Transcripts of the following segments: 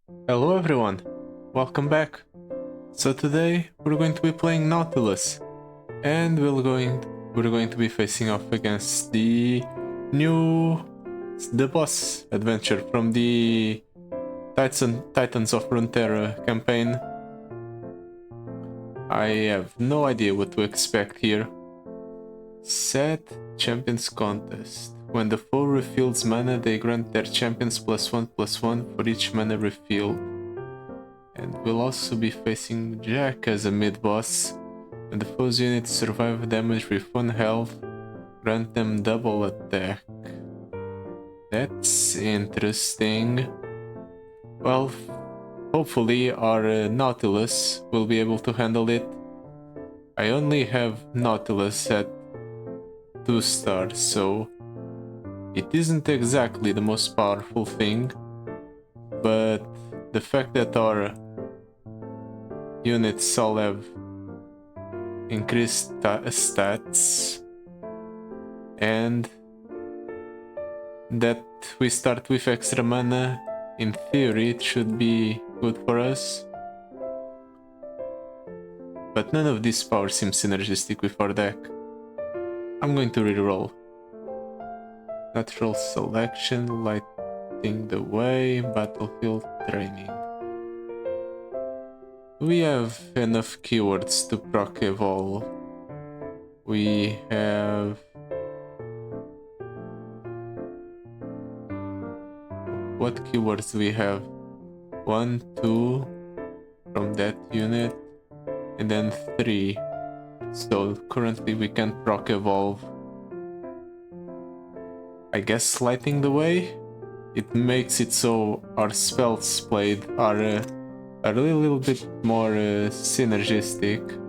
Hello everyone, welcome back. So today we're going to be playing Nautilus, and we're going to be facing off against the boss adventure from the Titans of Runeterra campaign. I have no idea what to expect here. Sett Champions Contest. When the foe refills mana, they grant their champions +1/+1 for each mana refilled. And we'll also be facing Jack as a mid-boss. When the foe's units survive damage with 1 health, grant them double attack. That's interesting. Well, hopefully our Nautilus will be able to handle it. I only have Nautilus at 2 stars, so it isn't exactly the most powerful thing, but the fact that our units all have increased stats and that we start with extra mana, in theory it should be good for us. But none of this power seems synergistic with our deck. I'm going to reroll. Natural selection, lighting the way, battlefield training. We have enough keywords to proc evolve. We have... What keywords do we have? 1, 2 from that unit, and then 3. So currently we can't proc evolve. I guess lighting the way? It makes it so our spells played are a little bit more synergistic.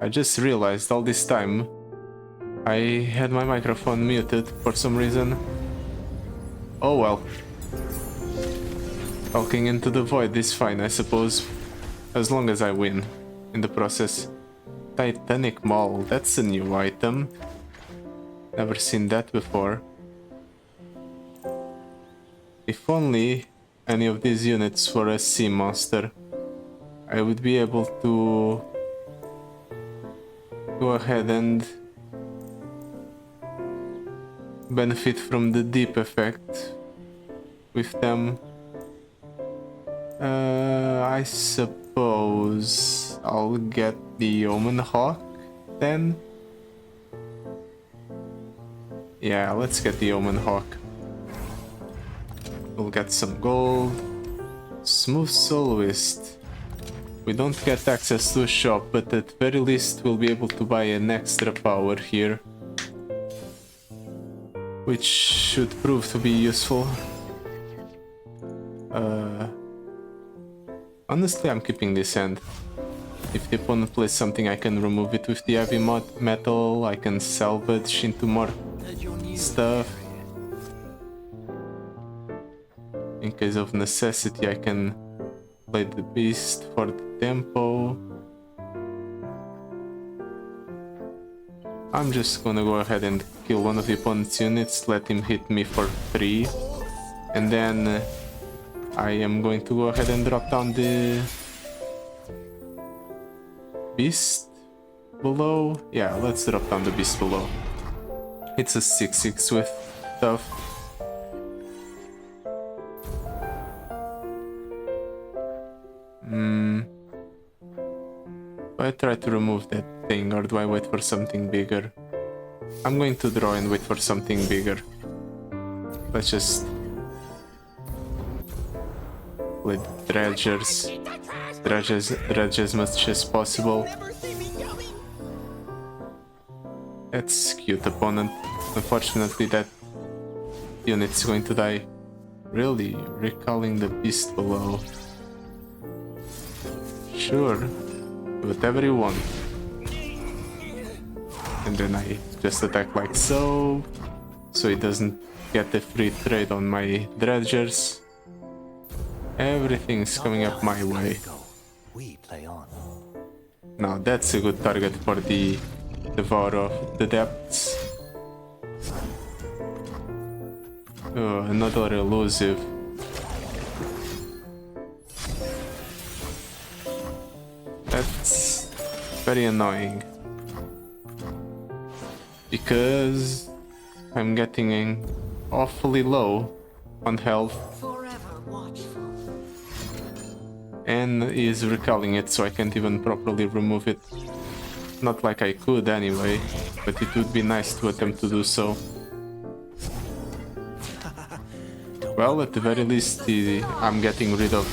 I just realized all this time I had my microphone muted for some reason. Oh well. Talking into the void is fine, I suppose, as long as I win in the process. Titanic Mall, that's a new item. Never seen that before. If only any of these units were a sea monster, I would be able to go ahead and benefit from the deep effect with them. I suppose I'll get the Omen Hawk 10. Yeah, let's get the Omen Hawk. We'll get some gold. Smooth Soloist. We don't get access to a shop, but at very least we'll be able to buy an extra power here, which should prove to be useful. Honestly, I'm keeping this hand. If the opponent plays something, I can remove it with the heavy metal, I can salvage into more stuff. In case of necessity, I can play the beast for the tempo. I'm just gonna go ahead and kill one of the opponent's units, let him hit me for 3, and then I am going to go ahead and drop down the beast below. Yeah, let's drop down the beast below. It's a 6/6 with stuff. Do I try to remove that thing, or do I wait for something bigger? I'm going to draw and wait for something bigger. Let's just play dredgers as much as possible. That's cute, opponent. Unfortunately, that unit's going to die. Really? Recalling the beast below. Sure, whatever you want. And then I just attack like so he doesn't get a free trade on my dredgers. Everything's coming up my way. Now that's a good target for the Devourer of the Depths. Oh, another elusive. That's very annoying, because I'm getting awfully low on health, and he's recalling it, so I can't even properly remove it. Not like I could anyway, but it would be nice to attempt to do so. Well, at the very least, I'm getting rid of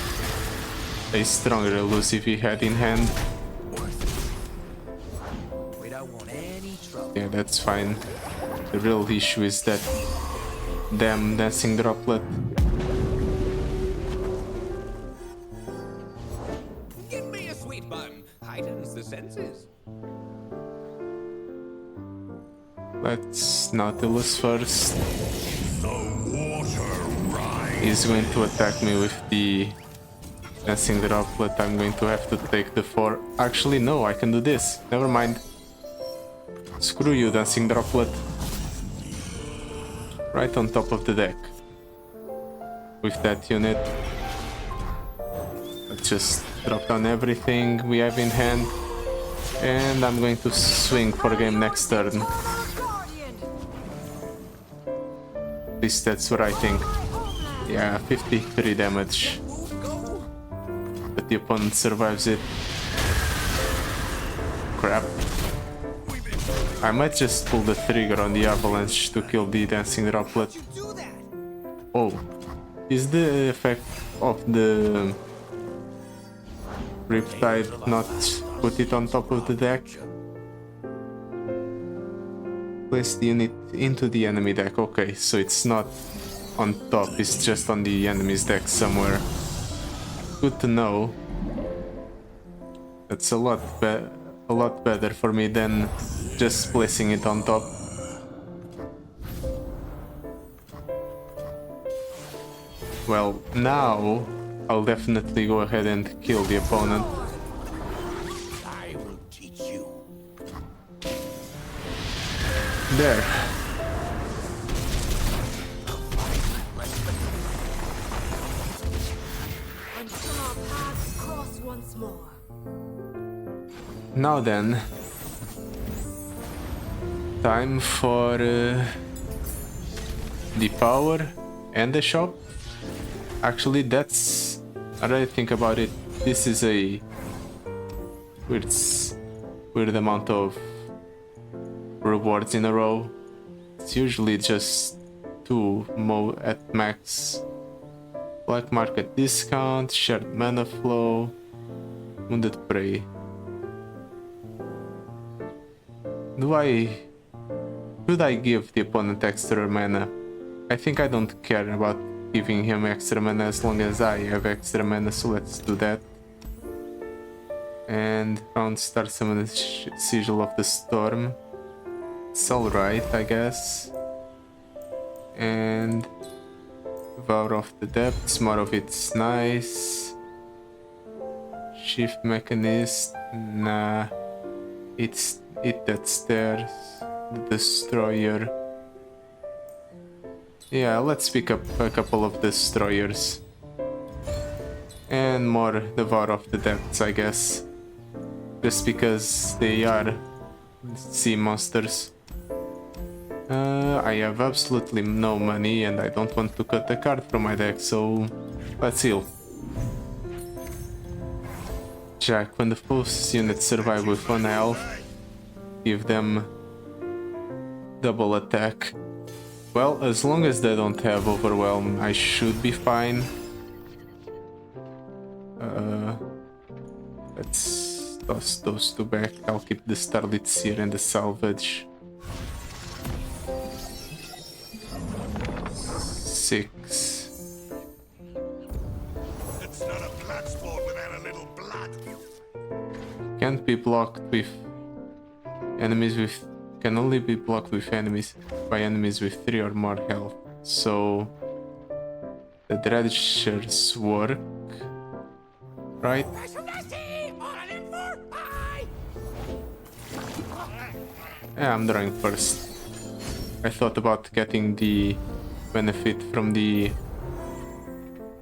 a stronger elusive he had in hand. Yeah, that's fine. The real issue is that damn dancing droplet. Give me a sweet bun. Heightens the senses. Let's Nautilus first. He's going to attack me with the dancing droplet. I'm going to have to take the 4. Actually, no, I can do this. Never mind. Screw you, dancing droplet. Right on top of the deck. With that unit. Let's just drop down everything we have in hand. And I'm going to swing for game next turn. At least that's what I think. Yeah, 53 damage. But the opponent survives it. Crap. I might just pull the trigger on the avalanche to kill the dancing droplet. Oh, is the effect of the Riptide not put it on top of the deck? Place the unit into the enemy deck. Okay, so it's not on top, it's just on the enemy's deck somewhere. Good to know. That's a lot better for me than just placing it on top. Well, now I'll definitely go ahead and kill the opponent. I will teach you. There. Until our paths cross once more. Now then, time for the power and the shop. Actually, that's, I really think about it, this is a weird amount of rewards in a row. It's usually just 2 at max. Black market discount, shared mana flow, wounded prey. Should I give the opponent extra mana? I think I don't care about giving him extra mana as long as I have extra mana, so let's do that. And round starts summon the Sigil of the Storm. It's alright, I guess. And Vow of the Depths, more of it's nice. Shift Mechanist, nah. It's it that stares. The Destroyer. Yeah, let's pick up a couple of Destroyers. And more Devour of the Depths, I guess. Just because they are sea monsters. I have absolutely no money and I don't want to cut a card from my deck, so let's heal. Jack, when the foe's units survive with 1 health, give them double attack. Well, as long as they don't have Overwhelm, I should be fine. Let's toss those 2 back. I'll keep the Starlit Seer and the Salvage. 6. It's not a blood sport without a little blood. Can't be blocked with enemies with... Can only be blocked with enemies by enemies with 3 or more health. So the Dredgers work, right? Yeah, I'm drawing first. I thought about getting the benefit from the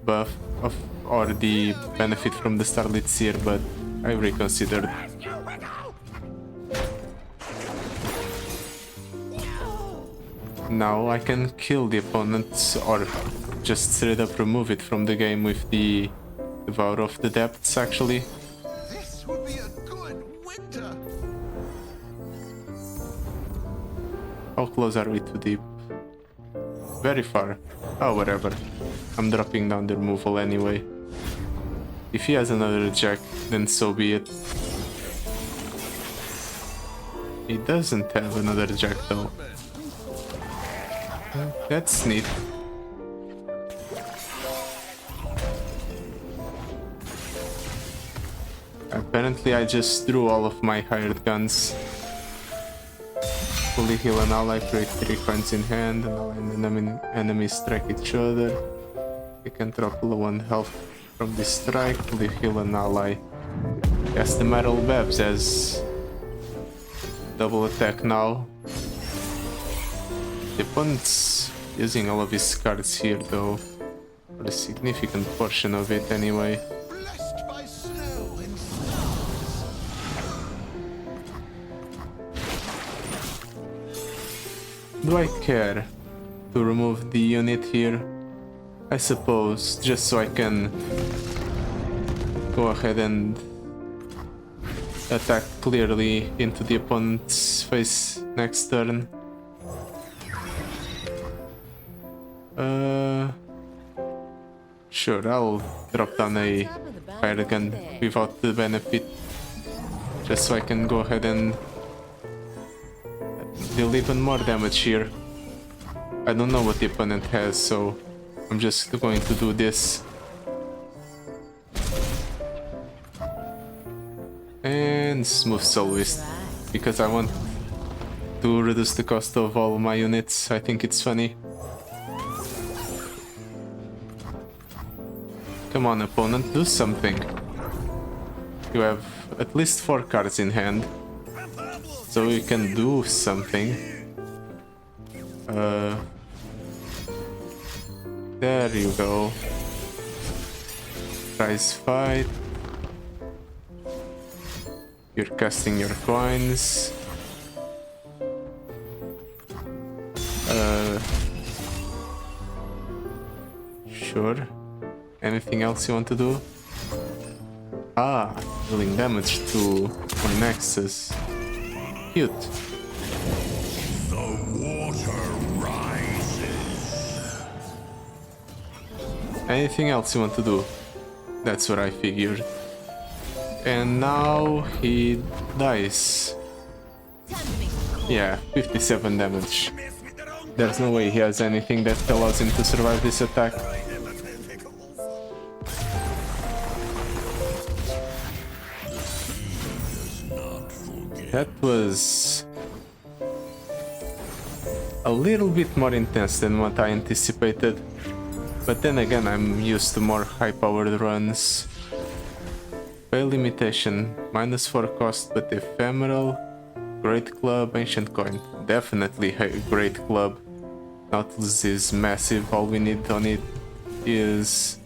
buff of, or the benefit from the Starlit Seer, but I reconsidered. Now I can kill the opponent or just straight up remove it from the game with the Devour of the Depths, actually. This would be a good winter. How close are we to deep? Very far. Oh, whatever. I'm dropping down the removal anyway. If he has another Jack, then so be it. He doesn't have another Jack though. That's neat. Apparently I just drew all of my hired guns. Fully heal an ally, create 3 coins in hand, and ally and enemies strike each other. You can drop low on health from this strike, fully heal an ally. Yes, the Metal Babs has double attack now. The opponent's using all of his cards here though, for a significant portion of it anyway. Blessed by snow and stars. Do I care to remove the unit here? I suppose, just so I can go ahead and attack clearly into the opponent's face next turn. Sure, I'll drop down a fire gun without the benefit, just so I can go ahead and deal even more damage here. I don't know what the opponent has, so I'm just going to do this. And Smooth Soloist, because I want to reduce the cost of all my units. I think it's funny. Come on, opponent, do something. You have at least 4 cards in hand, so you can do something. There you go. Prize fight. You're casting your coins. Sure. Anything else you want to do? Ah, dealing damage to my Nexus. Cute. water rises. Anything else you want to do? That's what I figured. And now he dies. Yeah, 57 damage. There's no way he has anything that allows him to survive this attack. That was a little bit more intense than what I anticipated. But then again, I'm used to more high-powered runs. Fail limitation, -4 cost, but ephemeral. Great club, ancient coin. Definitely a great club. Nautilus is massive. All we need on it is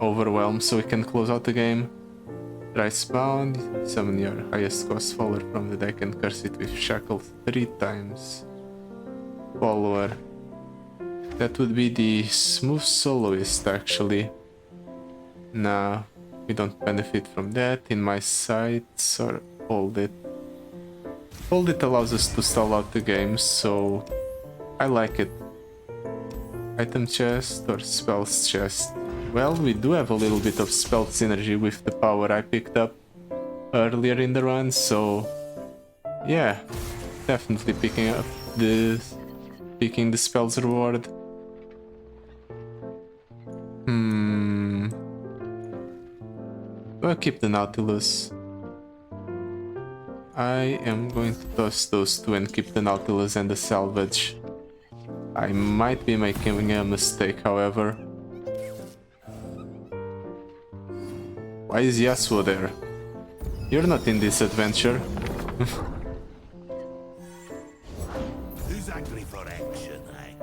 overwhelm, so we can close out the game. Thrice bound, summon your highest cost follower from the deck and curse it with shackle 3 times. Follower. That would be the smooth soloist, actually. Nah, we don't benefit from that. In my sights, or hold it. Hold it allows us to stall out the game, so I like it. Item chest or spells chest? Well, we do have a little bit of spell synergy with the power I picked up earlier in the run, so yeah, definitely picking the spells reward. I'll keep the Nautilus. I am going to toss those two and keep the Nautilus and the salvage. I might be making a mistake, however. Why is Yasuo there? You're not in this adventure. Who's angry for action, eh?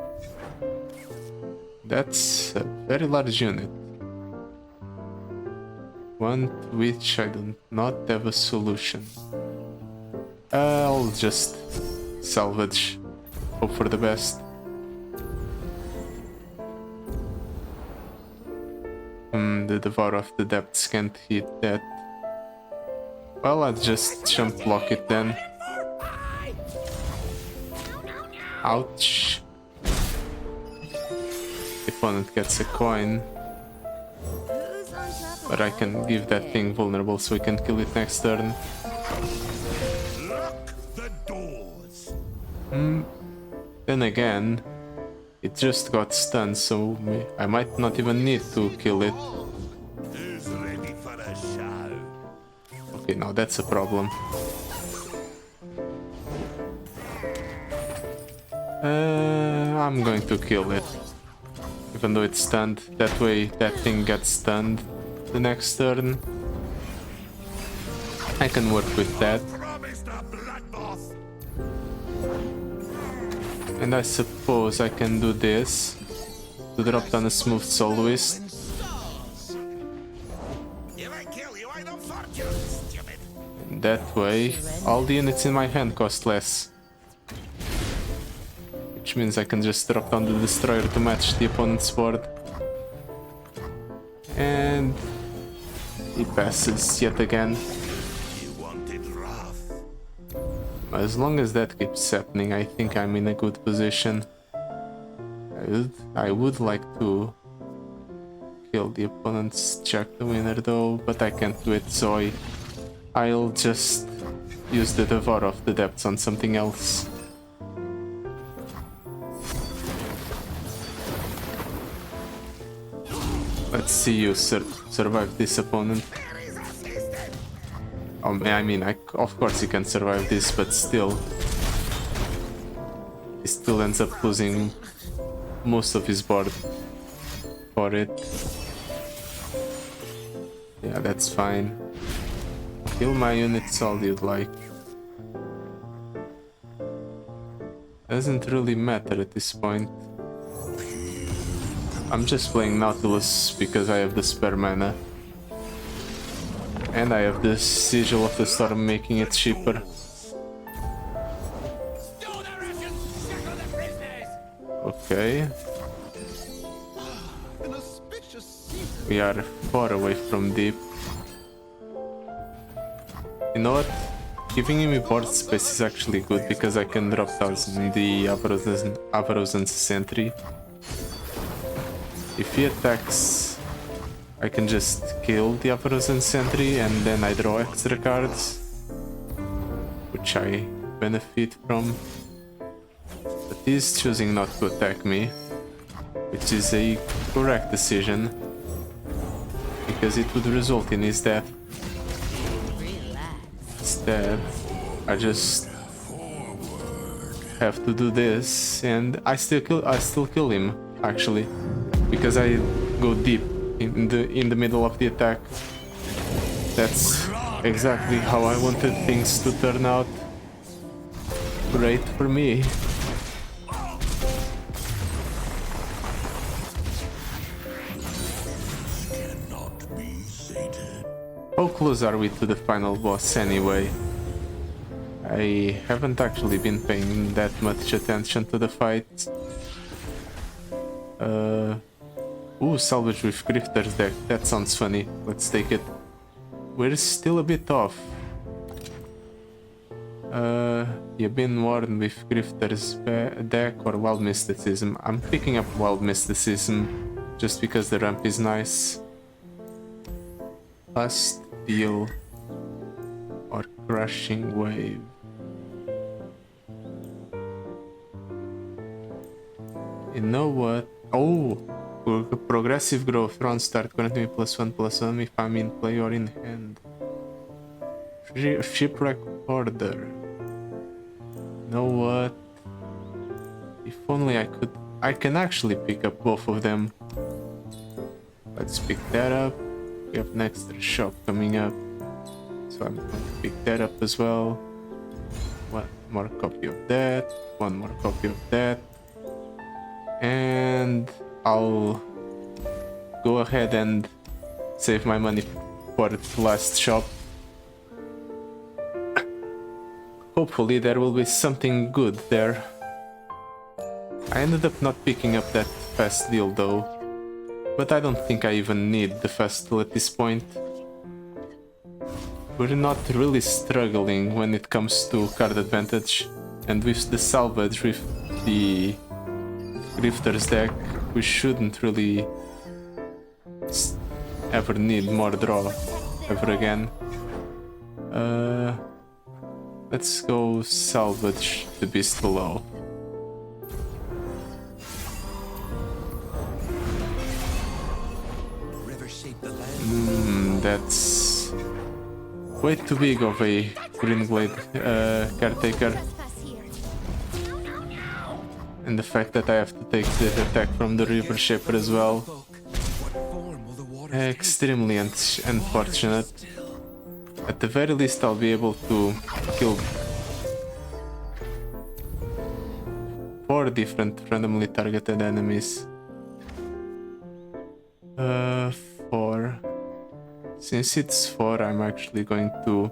That's a very large unit. One to which I do not have a solution. I'll just salvage. Hope for the best. The Devourer of the Depths can't hit that. Well, I'll just jump block it then. Ouch. The opponent gets a coin. But I can give that thing vulnerable so we can kill it next turn. Lock the doors. Then again, it just got stunned, so I might not even need to kill it. Who's ready for a show? Okay, now that's a problem. I'm going to kill it. Even though it's stunned, that way that thing gets stunned the next turn. I can work with that. Promised a bloodbath. And I suppose I can do this to drop down a smooth soloist. You might kill you, I don't fortune, stupid. And that way, all the units in my hand cost less. Which means I can just drop down the destroyer to match the opponent's board. And he passes yet again. You wanted wrath. As long as that keeps happening, I think I'm in a good position. I would like to kill the opponent's check the winner though, but I can't do it, so I'll just use the Devourer of the Depths on something else. Let's see you survive this opponent. I mean, of course he can survive this, but still. He still ends up losing most of his board for it. Yeah, that's fine. Kill my units all you'd like. Doesn't really matter at this point. I'm just playing Nautilus because I have the spare mana. And I have the Sigil of the Storm making it cheaper. Okay. We are far away from deep. You know what? giving me board space is actually good because I can drop down the Avarosan's sentry. If he attacks, I can just kill the Avarosan sentry and then I draw extra cards, which I benefit from. But he's choosing not to attack me, which is a correct decision, because it would result in his death. Instead, I just have to do this, and I still kill him actually, because I go deep in the middle of the attack. That's exactly how I wanted things to turn out. Great for me. How close are we to the final boss anyway? I haven't actually been paying that much attention to the fight. Ooh, salvage with Grifter's deck. That sounds funny. Let's take it. We're still a bit off. You've been warned with Grifter's deck or Wild Mysticism. I'm picking up Wild Mysticism just because the ramp is nice. Last deal or Crushing Wave. You know what? Oh, progressive growth. Round start. Grant me +1/+1 if I'm in play or in hand. Shipwreck Order. You know what? If only I could. I can actually pick up both of them. Let's pick that up. We have an extra shop coming up, so I'm going to pick that up as well. One more copy of that, one more copy of that, and I'll go ahead and save my money for the last shop. Hopefully there will be something good there. I ended up not picking up that fast deal though. But I don't think I even need the fast deal at this point. We're not really struggling when it comes to card advantage, and with the salvage with the Grifter's deck, we shouldn't really ever need more draw ever again. Let's go salvage the beast below. That's way too big of a Green Blade caretaker. And the fact that I have to take the attack from the River Shaper as well. Extremely unfortunate. At the very least I'll be able to kill 4 different randomly targeted enemies. 4. Since it's 4, I'm actually going to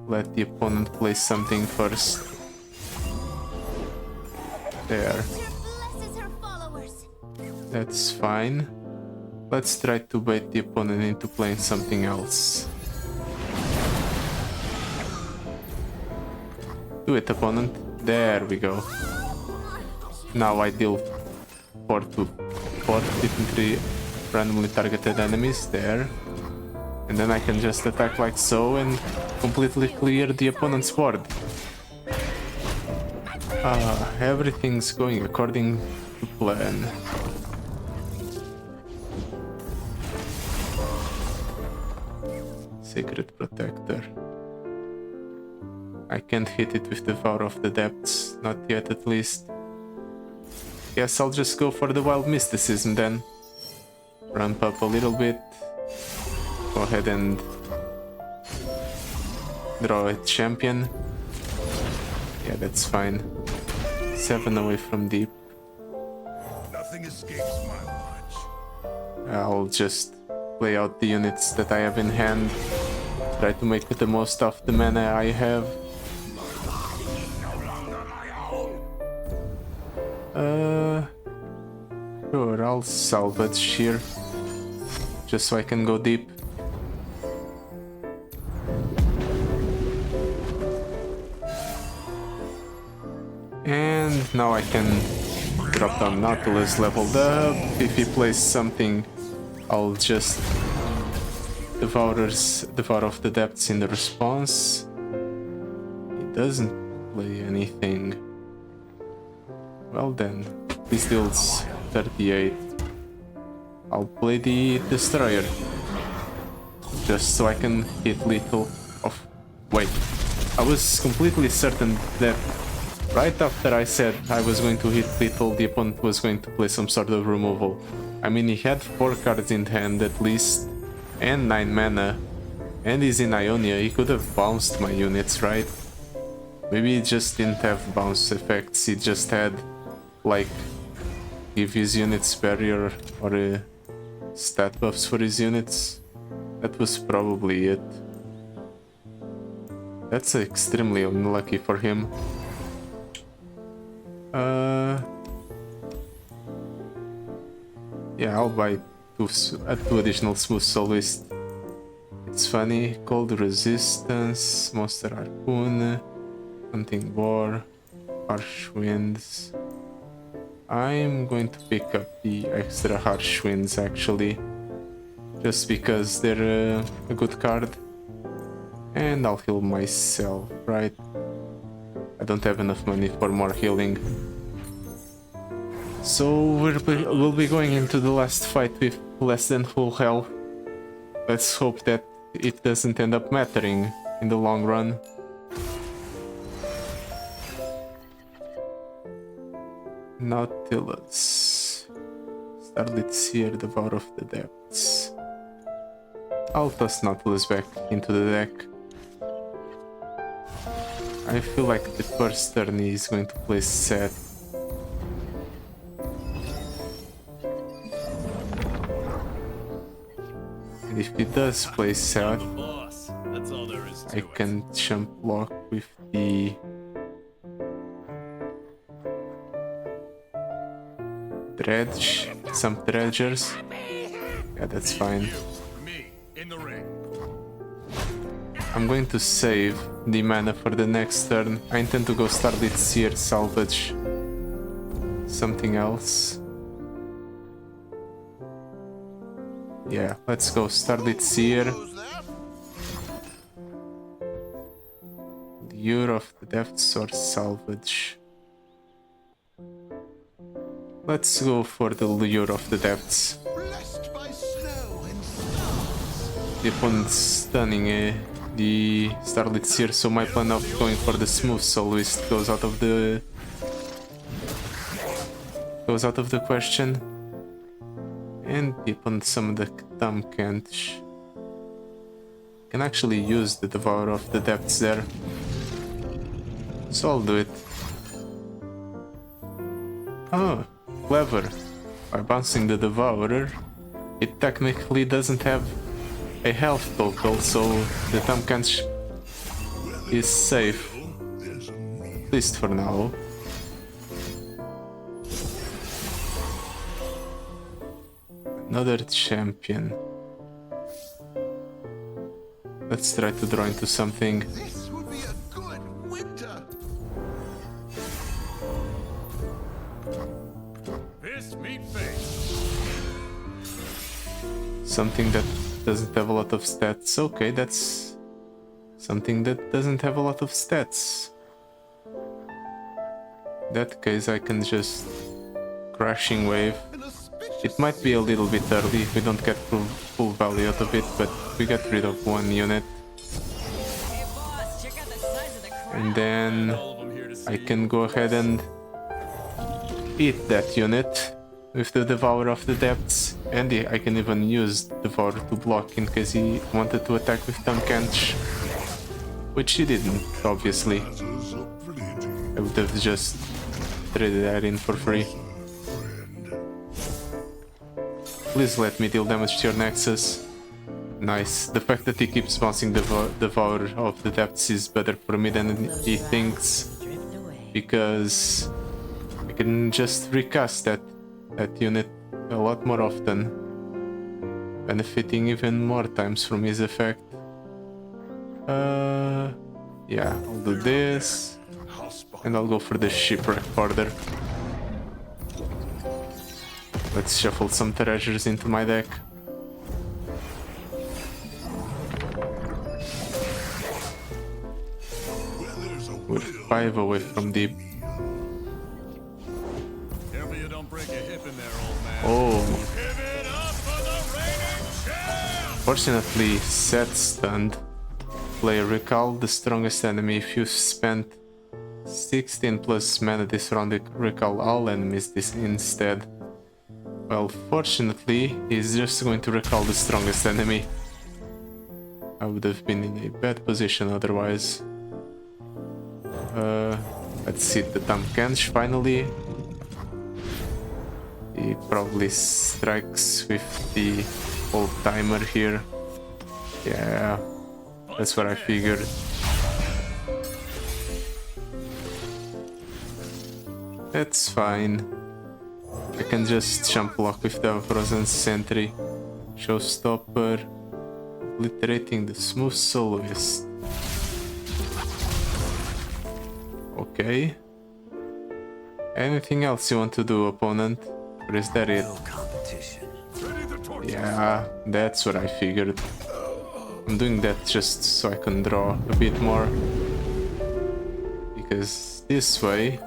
let the opponent play something first. There. That's fine. Let's try to bait the opponent into playing something else. Do it, opponent. There we go. Now I deal 4 differently randomly targeted enemies there. And then I can just attack like so and completely clear the opponent's board. Everything's going according to plan. Sacred Protector. I can't hit it with the Devour of the Depths, not yet at least. Guess I'll just go for the Wild Mysticism then. Ramp up a little bit. Go ahead and draw a champion. Yeah, that's fine. 7 away from deep. Nothing escapes my watch. I'll just play out the units that I have in hand. Try to make the most of the mana I have. Sure, I'll salvage here. Just so I can go deep. And now I can drop down Nautilus leveled up. If he plays something, I'll just Devour of the Depths in the response. He doesn't play anything. Well then, this deals 38. I'll play the Destroyer. Just so I can hit lethal off. Wait, I was completely certain that right after I said I was going to hit lethal, the opponent was going to play some sort of removal. I mean, he had 4 cards in hand at least, and 9 mana, and he's in Ionia. He could have bounced my units, right? Maybe he just didn't have bounce effects, he just had, like, give his units barrier or stat buffs for his units. That was probably it. That's extremely unlucky for him. Yeah, I'll buy two additional smooth soloist. It's funny. Cold resistance, monster harpoon, hunting war, harsh winds. I'm going to pick up the extra harsh winds actually, just because they're a good card. And I'll heal myself, right? I don't have enough money for more healing. So we'll be going into the last fight with less than full health. Let's hope that it doesn't end up mattering in the long run. Nautilus. Starlit Seer, Devour of the Depths. I'll toss Nautilus back into the deck. I feel like the first turn he's going to play Sett. And if he does play Sett, I can jump block with the dredge, some dredgers. Yeah, that's fine. I'm going to save the mana for the next turn. I intend to go Starlit Seer, salvage something else. Yeah, let's go Starlit Seer. Lure of the Depths or salvage. Let's go for the Lure of the Depths. The opponent's stunning the Starlit Seer, so my plan of going for the smooth soloist goes out of the question. And the opponent summoned the Tamkench. Can actually use the Devour of the Depths there, so I'll do it. Oh, clever. By bouncing the Devourer, it technically doesn't have a health total, so the Tamkench is safe, at least for now. Another champion. Let's try to draw into something. This would be a good winter. This meat face. Something that doesn't have a lot of stats. Okay, that's something that doesn't have a lot of stats. In that case, I can just Crashing Wave. It might be a little bit early if we don't get full value out of it, but we get rid of one unit. And then I can go ahead and eat that unit with the Devour of the Depths, and I can even use Devour to block in case he wanted to attack with Tamkench, which he didn't, obviously. I would have just traded that in for free. Please let me deal damage to your Nexus. Nice. The fact that he keeps bouncing the Devour of the Depths is better for me than he thinks, because I can just recast that unit a lot more often, benefiting even more times from his effect. Yeah, I'll do this. And I'll go for the shipwreck further. Let's shuffle some treasures into my deck. We're 5 away from deep. Careful you don't break a hip in there, old man. Oh, Give it up for the reigning champ! fortunately, Sett stunned. Play recall the strongest enemy. If you spent 16 plus mana this round, recall all enemies this instead. Well, fortunately, he's just going to recall the strongest enemy. I would have been in a bad position otherwise. Let's hit the Tamkench finally. He probably strikes with the old timer here. Yeah, that's what I figured. That's fine. I can just jump block with the Frozen Sentry. Showstopper. Obliterating the smooth soloist. Okay. Anything else you want to do, opponent? Or is that it? Yeah, that's what I figured. I'm doing that just so I can draw a bit more. Because this way,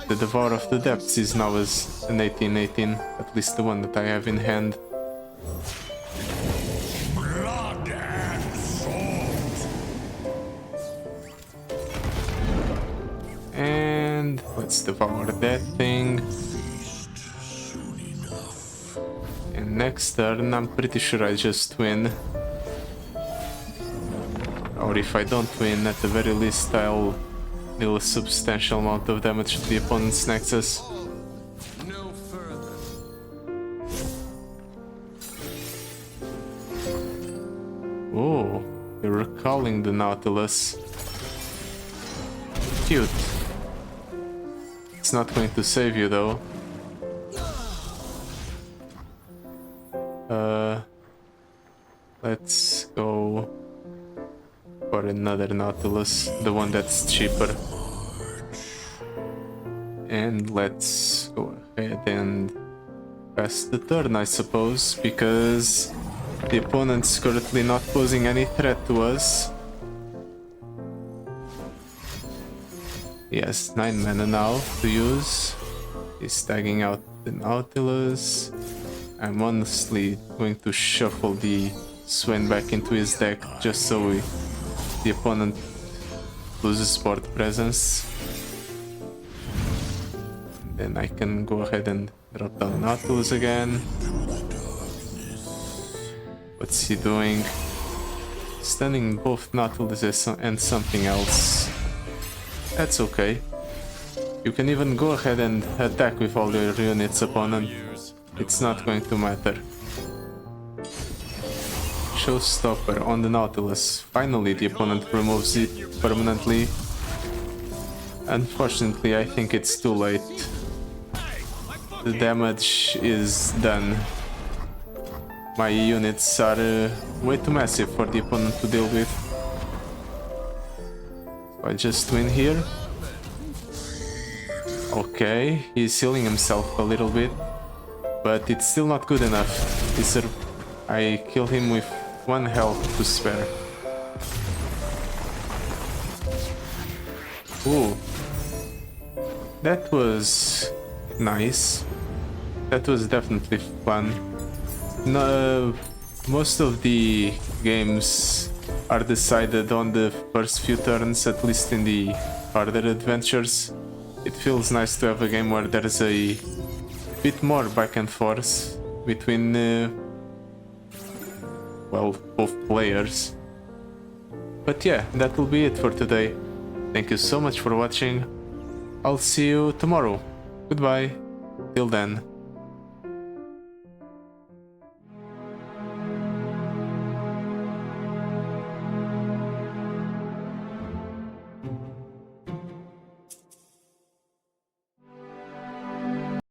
the Devour of the Depths is now as an 18/18, at least the one that I have in hand. Blood and salt. And let's devour that thing. And next turn, I'm pretty sure I just win. Or if I don't win, at the very least I'll deal a substantial amount of damage to the opponent's Nexus. No further. Oh, you're recalling the Nautilus. Cute. It's not going to save you though. Let's go for another Nautilus, the one that's cheaper. And let's go ahead and pass the turn, I suppose, because the opponent's currently not posing any threat to us. He has 9 mana now to use. He's tagging out the Nautilus. I'm honestly going to shuffle the Swain back into his deck just so the opponent loses board presence. Then I can go ahead and drop down Nautilus again. What's he doing? Stunning both Nautilus and something else. That's okay. You can even go ahead and attack with all your units, opponent. It's not going to matter. Showstopper on the Nautilus. Finally, the opponent removes it permanently. Unfortunately, I think it's too late. The damage is done. My units are way too massive for the opponent to deal with. So I just win here. Okay, he's healing himself a little bit, but it's still not good enough. I kill him with 1 health to spare. Ooh. That was nice. That was definitely fun. No, most of the games are decided on the first few turns, at least in the harder adventures. It feels nice to have a game where there's a bit more back and forth between well, both players. But yeah, that will be it for today. Thank you so much for watching. I'll see you tomorrow. Goodbye. Till then.